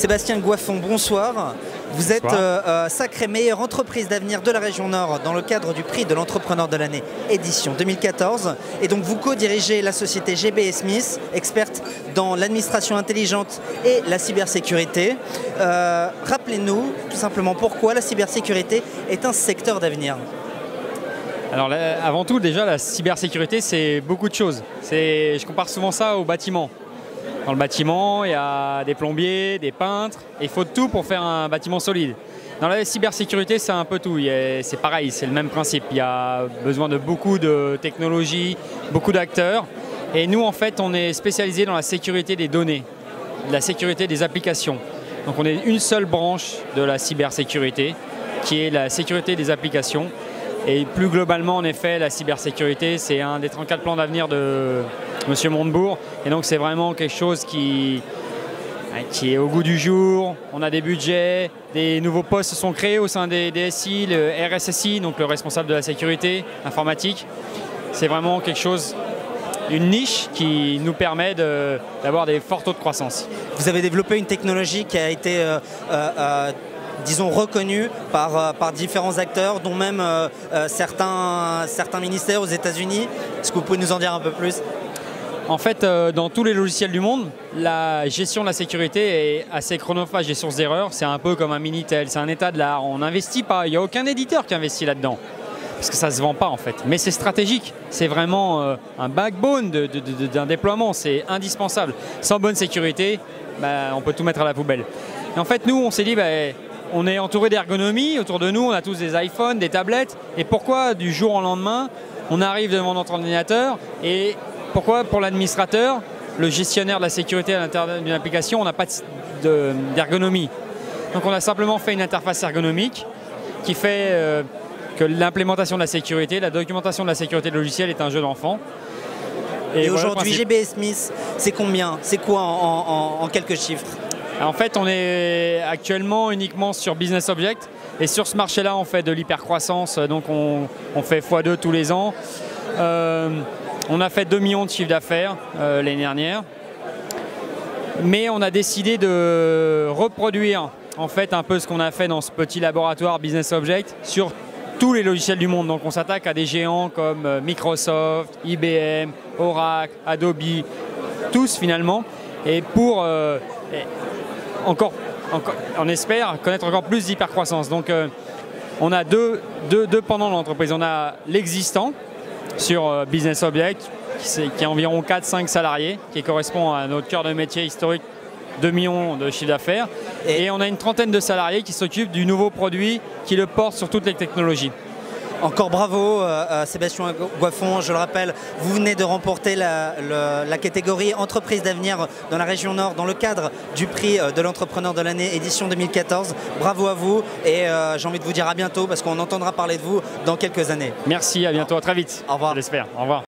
Sébastien Goiffon, bonsoir. Vous êtes sacré meilleure entreprise d'avenir de la région Nord dans le cadre du prix de l'entrepreneur de l'année édition 2014. Et donc vous co-dirigez la société GB Smith, experte dans l'administration intelligente et la cybersécurité. Rappelez-nous tout simplement pourquoi la cybersécurité est un secteur d'avenir. Alors avant tout, déjà, la cybersécurité, c'est beaucoup de choses. Je compare souvent ça au bâtiment. Dans le bâtiment, il y a des plombiers, des peintres, et il faut tout pour faire un bâtiment solide. Dans la cybersécurité, c'est un peu tout. C'est pareil, c'est le même principe. Il y a besoin de beaucoup de technologies, beaucoup d'acteurs. Et nous, en fait, on est spécialisé dans la sécurité des données, la sécurité des applications. Donc on est une seule branche de la cybersécurité, qui est la sécurité des applications. Et plus globalement, en effet, la cybersécurité, c'est un des 34 plans d'avenir de M. Montebourg. Et donc, c'est vraiment quelque chose qui est au goût du jour. On a des budgets, des nouveaux postes sont créés au sein des DSI, le RSSI, donc le responsable de la sécurité informatique. C'est vraiment quelque chose, une niche qui nous permet d'avoir des forts taux de croissance. Vous avez développé une technologie qui a été disons reconnue par différents acteurs, dont même certains ministères aux États-Unis. Est-ce que vous pouvez nous en dire un peu plus ? En fait, dans tous les logiciels du monde, la gestion de la sécurité est assez chronophage et source d'erreurs. C'est un peu comme un Minitel, c'est un état de l'art. On n'investit pas, il n'y a aucun éditeur qui investit là-dedans. Parce que ça ne se vend pas en fait. Mais c'est stratégique, c'est vraiment un backbone d'un déploiement, c'est indispensable. Sans bonne sécurité, on peut tout mettre à la poubelle. Et en fait, nous, on s'est dit, on est entouré d'ergonomie, autour de nous, on a tous des iPhones, des tablettes. Et pourquoi du jour au lendemain, on arrive devant notre ordinateur et pourquoi pour l'administrateur, le gestionnaire de la sécurité à l'intérieur d'une application, on n'a pas d'ergonomie. Donc on a simplement fait une interface ergonomique qui fait que l'implémentation de la sécurité, la documentation de la sécurité logicielle est un jeu d'enfant. Et voilà, aujourd'hui, GB Smith, c'est combien? C'est quoi en quelques chiffres? En fait, on est actuellement uniquement sur Business Object. Et sur ce marché-là, on fait de l'hypercroissance. Donc on fait x2 tous les ans. On a fait 2 millions de chiffre d'affaires l'année dernière. Mais on a décidé de reproduire en fait un peu ce qu'on a fait dans ce petit laboratoire Business Object sur tous les logiciels du monde. Donc on s'attaque à des géants comme Microsoft, IBM, Oracle, Adobe, tous finalement. Et pour on espère connaître encore plus d'hypercroissance. Donc on a deux pendant l'entreprise. On a l'existant sur Business Object, qui est environ 4-5 salariés, qui correspond à notre cœur de métier historique, 2 millions de chiffre d'affaires. Et on a une trentaine de salariés qui s'occupent du nouveau produit, qui le portent sur toutes les technologies. Encore bravo Sébastien Goiffon, je le rappelle, vous venez de remporter la catégorie entreprise d'avenir dans la région Nord dans le cadre du prix de l'entrepreneur de l'année édition 2014. Bravo à vous et j'ai envie de vous dire à bientôt parce qu'on entendra parler de vous dans quelques années. Merci, à bientôt, à très vite. Au revoir. J'espère, au revoir.